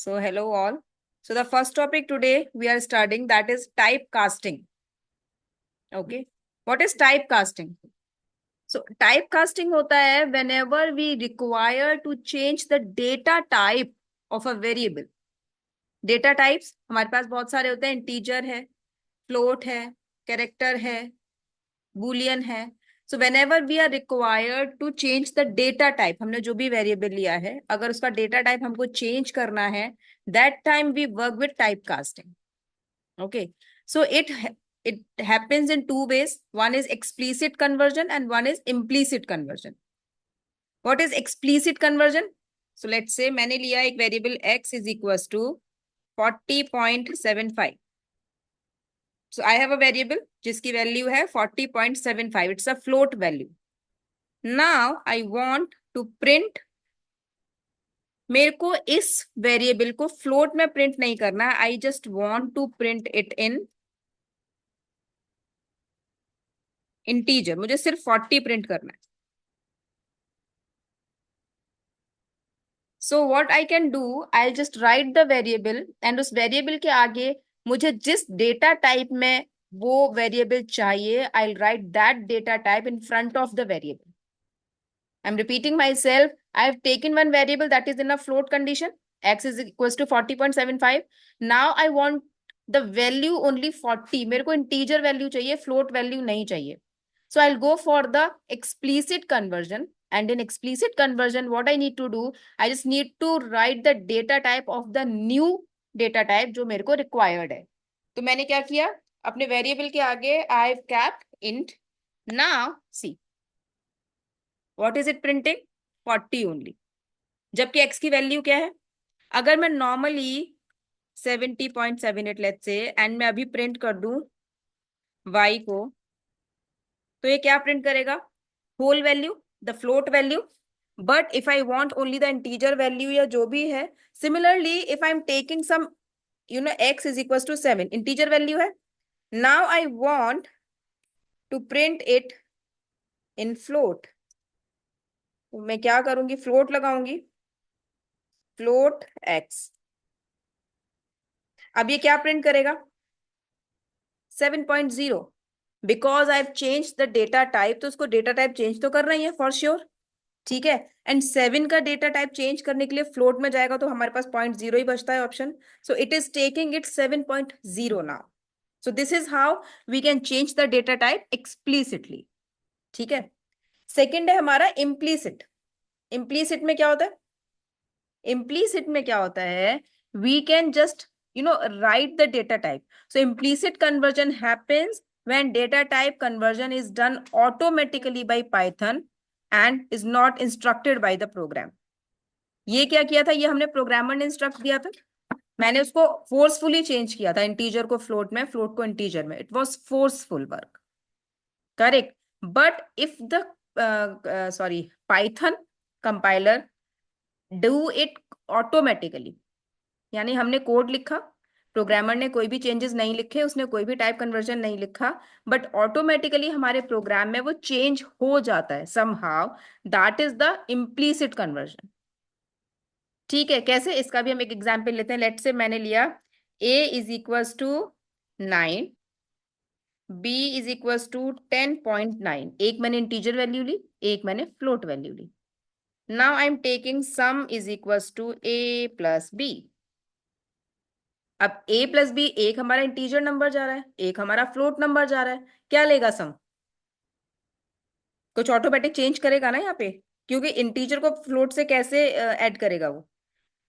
So hello all. So the first topic today we are studying, that is typecasting. Okay. What is typecasting? So typecasting होता है whenever we require to change the data type of a variable. Data types हमारे पास बहुत सारे होते हैं, integer है, float है, character है, boolean है. So whenever we are required to change the data type, हमने जो भी variable लिया है, अगर उसका data type हमको change करना है, that time we work with typecasting. Okay. So it happens in two ways. One is explicit conversion and one is implicit conversion. What is explicit conversion? So let's say मैंने लिया एक variable x is equals to 40.75. So I have a variable जिसकी value है 40.75. It's a float value. Now I want to print. मेरे को इस variable को float में प्रिंट नहीं करना है. I just want to print it in integer. मुझे सिर्फ 40 प्रिंट करना है. So what I can do, I just write the variable and उस वेरिएबल के आगे मुझे जिस डेटा टाइप में वो वेरिएबल चाहिए, I write that data type in front of the variable. I am repeating myself. I have taken one variable that is in a float condition, x is equals to 40.75. now I want the value only 40. मेरे को integer value चाहिए, float value नहीं चाहिए. So I'll go for the explicit conversion, and in explicit conversion what I need to do, I just need to write the data type of the new data type जो मेरे को required है. तो मैंने क्या किया, अपने वेरिएबल के आगे I've kept int. now see what is it printing, 40 only. जबकि x की वैल्यू क्या है, अगर मैं नॉर्मली 70.78 लेट्स से एंड मैं अभी प्रिंट कर दूं y को, तो ये क्या प्रिंट करेगा, whole value, the float value. But if I want only the integer value या जो भी है, similarly if I am taking some x is equal to 7, integer value है. Now I want to print it in float. मैं क्या करूंगी, float लगाऊंगी, float x. अब ये क्या प्रिंट करेगा, 7.0. Because I have change the data type, तो उसको डेटा टाइप चेंज तो कर रही है फॉर श्योर. ठीक है. एंड 7 का डेटा टाइप चेंज करने के लिए फ्लोट में जाएगा तो हमारे पास 0.0 ही बचता है option. So it is taking it 7.0 now. So this is how we can change the data type explicitly. ठीक है. सेकेंड है हमारा इम्प्लीसिट. इम्प्लीसिट में क्या होता है, इम्प्लीसिट में क्या होता है, we can just write the data type. So implicit conversion happens when data type conversion is done automatically by Python and is not instructed by the program. ये क्या किया था, ये हमने प्रोग्रामर ने इंस्ट्रक्ट दिया था, मैंने उसको फोर्सफुली चेंज किया था, इंटीजर को फ्लोट में, फ्लोट को इंटीजर में. It was forceful work, correct. But if the Python compiler do it automatically, यानी हमने कोड लिखा, प्रोग्रामर ने कोई भी चेंजेस नहीं लिखे, उसने कोई भी टाइप कन्वर्जन नहीं लिखा, बट ऑटोमेटिकली हमारे प्रोग्राम में वो चेंज हो जाता है somehow, that is the implicit conversion. ठीक है. कैसे, इसका भी हम एक एग्जांपल लेते हैं. लेट से मैंने लिया a is equals to 9, b is equals to 10.9. एक मैंने इंटीजर वैल्यू ली, एक मैंने फ्लोट वैल्यू ली. Now I am taking sum is equals to a plus b. अब a प्लस बी, एक हमारा इंटीजर नंबर जा रहा है, एक हमारा फ्लोट नंबर जा रहा है. क्या लेगा सम, कुछ ऑटोमेटिक चेंज करेगा ना यहाँ पे, क्योंकि इंटीजर को फ्लोट से कैसे ऐड करेगा वो,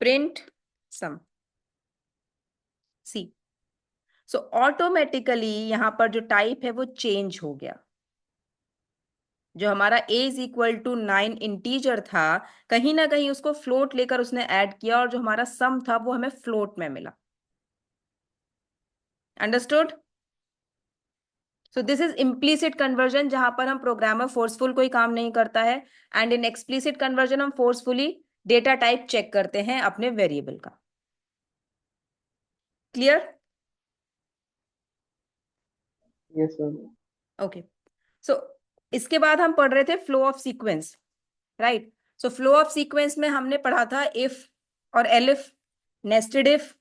प्रिंट सम. सी, सो ऑटोमेटिकली यहां पर जो टाइप है वो चेंज हो गया. जो हमारा a is equal to 9 integer था, कहीं ना कहीं उसको फ्लोट लेकर उसने ऐड किया, और जो हमारा सम था वो हमें फ्लोट में मिला. Understood. So this is implicit conversion, जहां पर हम प्रोग्रामर फोर्सफुल कोई काम नहीं करता है. एंड इन एक्सप्लिसिट कन्वर्जन हम फोर्सफुली डेटा टाइप चेक करते हैं अपने वेरिएबल का. क्लियर. Yes sir. ओके. सो इसके बाद हम पढ़ रहे थे flow of sequence, right. So flow of sequence में हमने पढ़ा था इफ और एलिफ. नेस्टेड इफ,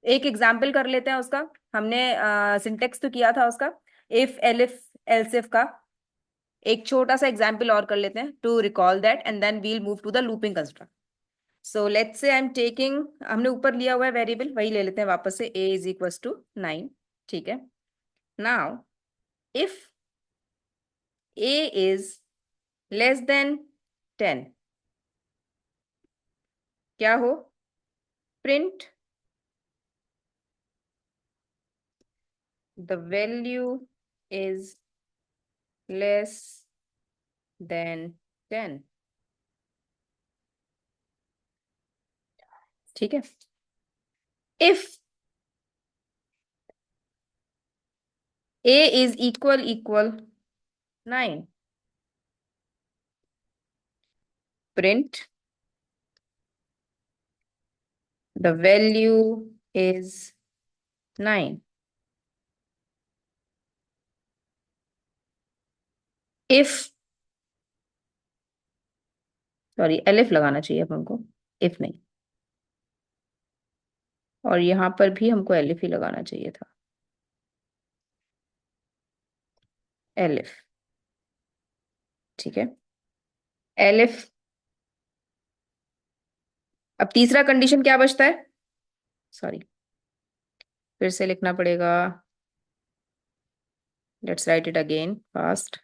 एक एग्जाम्पल कर लेते हैं उसका। हमने सिंटेक्स तो किया था उसका, इफ एलिफ एल्सिफ का। एक छोटा सा एग्जाम्पल और कर लेते हैं to recall that, and then we'll move to the looping construct. So let's say I am taking, हमने ऊपर लिया हुआ है वेरिएबल, वही ले लेते हैं वापस से, a इज इक्वल टू 9। ठीक है, now if a is less than 10, क्या हो, print the value is less than 10। ठीक है, if a is equal 9, print the value is 9. if, sorry elif लगाना चाहिए अब हमको, इफ नहीं, और यहां पर भी हमको एलिफ ही लगाना चाहिए था, एलिफ। ठीक है, एलिफ। अब तीसरा कंडीशन क्या बचता है, सॉरी फिर से लिखना पड़ेगा, let's write it again fast.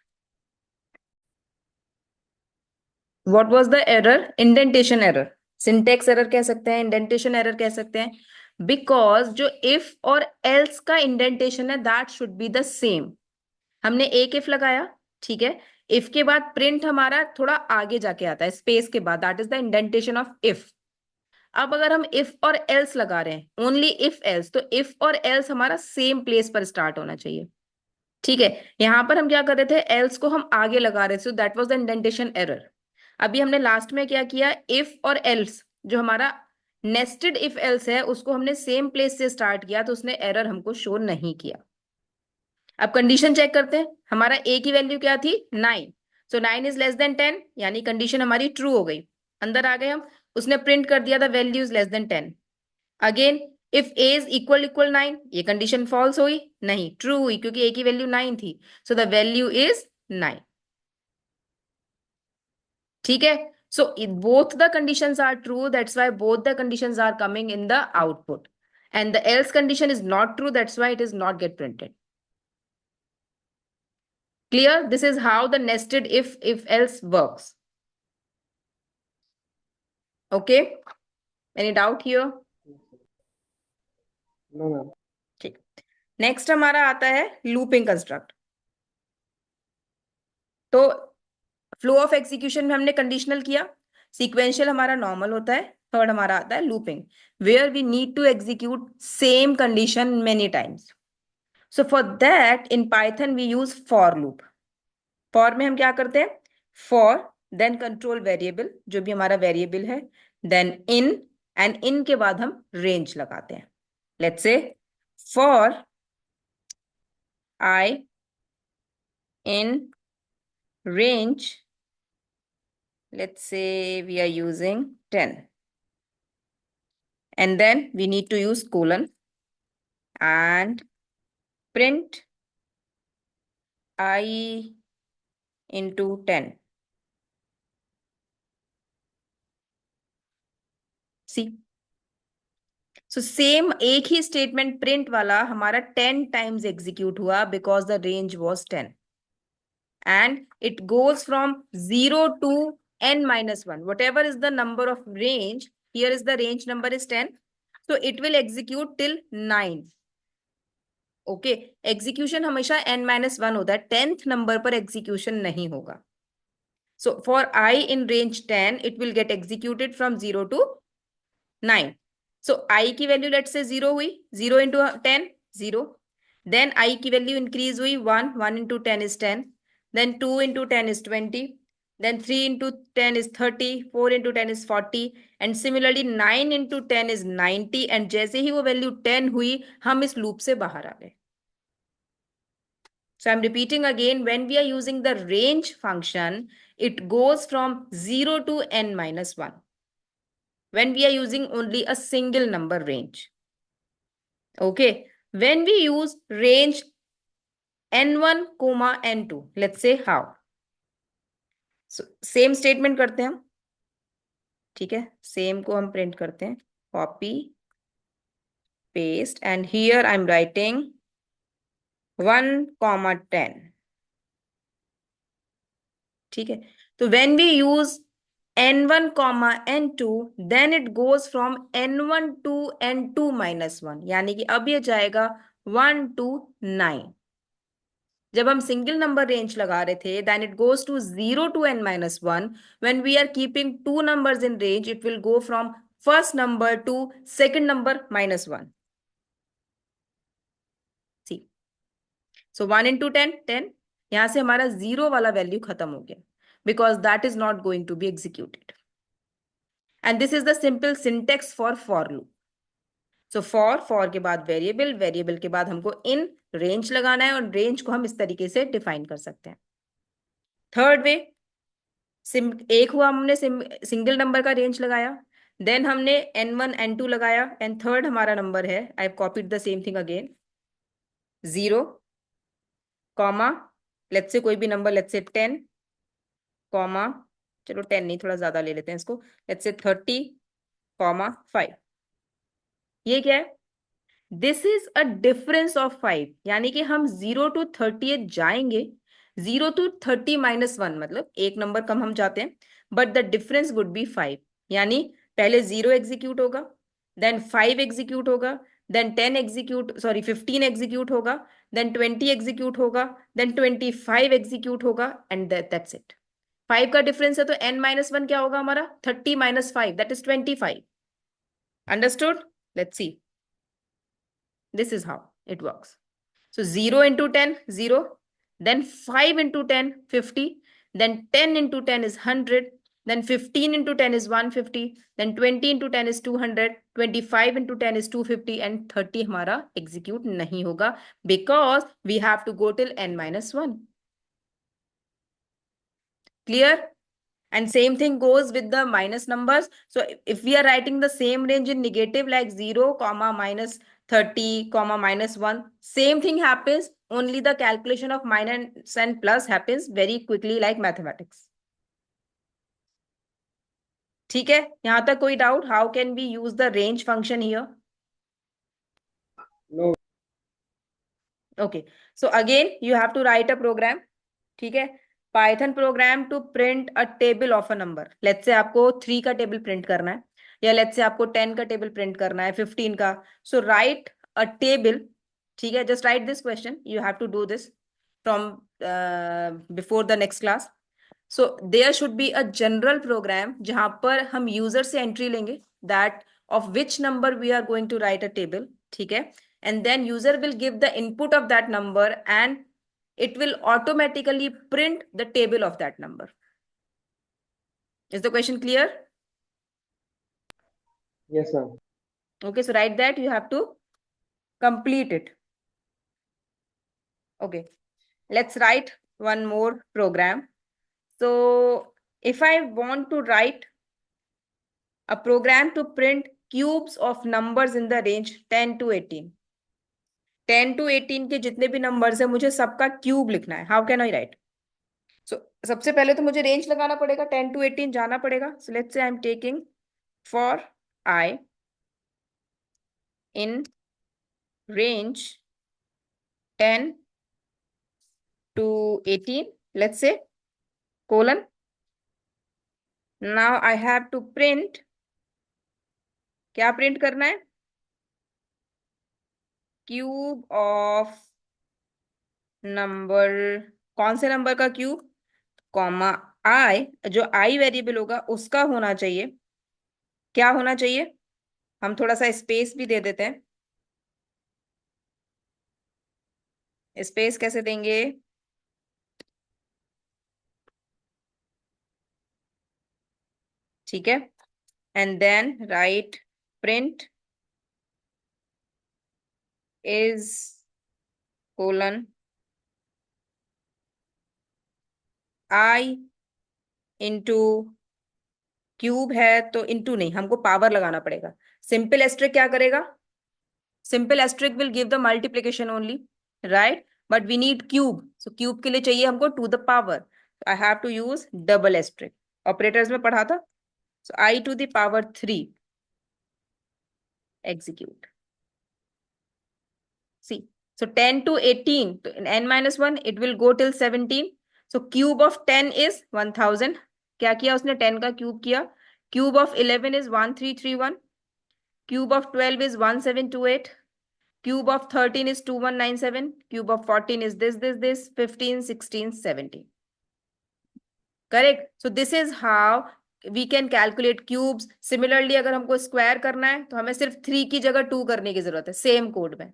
What was the error, indentation error, syntax error कह सकते हैं, इंडेंटेशन एरर कह सकते हैं, बिकॉज जो इफ और एल्स का इंडेंटेशन है that should be the same. हमने एक इफ लगाया, ठीक है, इफ के बाद प्रिंट हमारा थोड़ा आगे जाके आता है स्पेस के बाद, that is the indentation of if. अब अगर हम इफ और एल्स लगा रहे हैं, ओनली इफ एल्स, तो इफ और एल्स हमारा सेम प्लेस पर स्टार्ट होना चाहिए। ठीक है, यहां पर हम क्या कर रहे थे, एल्स को हम आगे लगा रहे थे, so that was the indentation error. अभी हमने लास्ट में क्या किया, इफ और एल्स जो हमारा नेस्टेड इफ एल्स है उसको हमने सेम प्लेस से स्टार्ट किया, तो उसने एरर हमको शो नहीं किया। अब कंडीशन चेक करते हैं, हमारा ए की वैल्यू क्या थी, 9, सो 9 इज लेस देन 10, यानी कंडीशन हमारी ट्रू हो गई। अंदर आ गए हम, उसने प्रिंट कर दिया the value is less than 10। Again if A is equal equal 9, ये कंडीशन फॉल्स हुई, नहीं ट्रू हुई, क्योंकि ए की वैल्यू 9 थी, सो द वैल्यू इज 9। ठीक है, so both the conditions are true, that's why both the conditions are coming in the output, and the else condition is not true, that's why it is not get printed. Clear? This is how the nested if else works. Okay, any doubt here? No, ma'am. ठीक, next हमारा आता है looping construct. तो flow of execution में हमने conditional किया, sequential हमारा normal होता है, थर्ड हमारा आता है looping, where we need to execute same condition many times. So for that in Python we use for loop. For में हम क्या करते हैं, फॉर देन कंट्रोल वेरिएबल, जो भी हमारा वेरिएबल है, देन इन, एंड इन के बाद हम रेंज लगाते हैं। Let's say for I in range, let's say we are using 10, and then we need to use colon and print I into 10. See, so same एक ही statement print वाला हमारा 10 times execute हुआ, because the range was 10, and it goes from 0 to n-1, whatever is the number of range, here is the range number is 10, so it will execute till 9. Okay, execution हमेशा n-1 होता है, 10th number पर execution नहीं होगा। So for I in range 10 it will get executed from 0 to 9। सो आई की value late से 0 हुई, 0 into 10 0, then I की वैल्यू इंक्रीज हुई 1, 1 into 10 is 10, then 2 into 10 is 20, then 3 into 10 is 30, 4 into 10 is 40, and similarly 9 into 10 is 90, and जैसे ही वो value 10 हुई हम इस लूप से बाहर आ गए। So I'm repeating again, when we are using the range function, it goes from 0 to n-1. when we are using only a single number range. Okay, when we use range n1 comma n2, let's say how. So same statement करते हैं हम, ठीक है, same को हम print करते हैं, copy paste, and here I am writing 1 comma 10, ठीक है. तो when we use n1 comma n2, then it goes from n1 to n2 minus 1, यानी कि अब ये जाएगा 1 to 9. जब हम सिंगल नंबर रेंज लगा रहे थे, then it goes to 0 to n minus 1. When we are keeping two numbers in range, it will go from first number to second number minus 1. See, so 1 into 10 10. यहां से हमारा zero वाला value खत्म हो गया, because that is not going to be executed. And this is the simple syntax for loop. So for के बाद variable, variable के बाद हमको इन रेंज लगाना है, और रेंज को हम इस तरीके से डिफाइन कर सकते हैं. थर्ड वे, एक हुआ हमने सिंगल नंबर का रेंज लगाया, देन हमने n1 n2 लगाया, एंड थर्ड हमारा नंबर है, I have copied the same thing again, 0 comma, let's say कोई भी नंबर, लेट्स से 10 कॉमा, चलो 10 नहीं, थोड़ा ज्यादा ले लेते हैं इसको, लेट्स से 30 कॉमा 5. ये क्या है? This is a difference of 5, यानी कि हम 0 to 30 जाएंगे, 0 to 30 - 1, मतलब एक नंबर कम हम जाते हैं, but the difference would be 5. यानी पहले 0 एग्जीक्यूट होगा, देन 5 एग्जीक्यूट होगा, देन 10 एग्जीक्यूट, सॉरी 15 एग्जीक्यूट होगा, देन 20 एग्जीक्यूट होगा, देन 25 एग्जीक्यूट होगा, एंड दैट्स इट. 5 का डिफरेंस है, तो n-1 क्या होगा हमारा? 30 - 5, that is 25. Understood? Let's see. This is how it works. So 0 into 10, 0. Then 5 into 10, 50. Then 10 into 10 is 100. Then 15 into 10 is 150. Then 20 into 10 is 200. 25 into 10 is 250. And 30 हमारा execute नहीं होगा, because we have to go till n-1. Clear? And same thing goes with the minus numbers. So if we are writing the same range in negative, like 0 comma minus 30 comma minus 1, same thing happens, only the calculation of minus and plus happens very quickly, like mathematics. ठीक है, यहां तक कोई doubt? How can we use the range function here? No. Okay, so again you have to write a program. ठीक है, Python program to print a table of a number. Let's say आपको 3 का table print करना है, या let's say आपको 10 का table print करना है, 15 का. So write a table. ठीक है, just write this question, you have to do this from before the next class. So there should be a general program जहां पर हम यूजर से एंट्री लेंगे, that of which number we are going to write a table. ठीक है, and then user will give the input of that number, and it will automatically print the table of that number. Is the question clear? Yes, sir. Okay, so write that, you have to complete it. Okay, let's write one more program. So if I want to write a program to print cubes of numbers in the range 10 to 18, 10 to 18 के जितने भी numbers है, मुझे सबका cube लिखना है. How can I write? So सबसे पहले तो मुझे रेंज लगाना पड़ेगा, 10 to 18 जाना पड़ेगा. सो let's say I am taking for I in range 10 to 18, let's say, colon. Now I have to print, क्या प्रिंट करना है? Cube of number. कौन से नंबर का क्यूब? कॉमा आई, जो आई वेरिएबल होगा उसका होना चाहिए. क्या होना चाहिए? हम थोड़ा सा स्पेस भी दे देते हैं. स्पेस कैसे देंगे? ठीक है, and then write print is colon I into cube है तो इनटू नहीं, हमको पावर लगाना पड़ेगा। सिंपल एस्ट्रिक क्या करेगा? Simple asterisk will give the multiplication only, right? But we need cube, so cube के लिए चाहिए हमको to the power, I have to use double asterisk. Operators में पढ़ा था, so I to the power 3 execute. See, so 10 to 18, to n minus 1, it will go till 17. So cube of 10 is 1000. क्या किया उसने? 10 का क्यूब किया. Cube of 11 is 1331. Cube of 12 is 1728. Cube of 13 is 2197. Cube of 14 is this, 15, 16, 17. Correct? So this is how we can calculate cubes. Similarly, अगर हमको square करना है तो हमें सिर्फ 3 की जगह 2 करने की जरूरत है, सेम कोड में।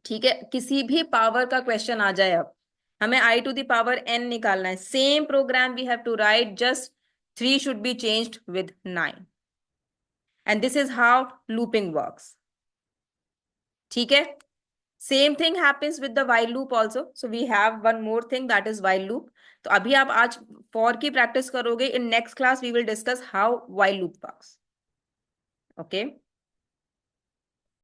ठीक है, किसी भी पावर का क्वेश्चन आ जाए, अब हमें I to the power n निकालना है, same program we have to write, just 3 should be changed with 9, and this is how looping works. ठीक है, same thing happens with the while loop also, so we have one more thing, that is while loop. तो अभी आप आज for की practice करोगे, in next class we will discuss how while loop works. Okay.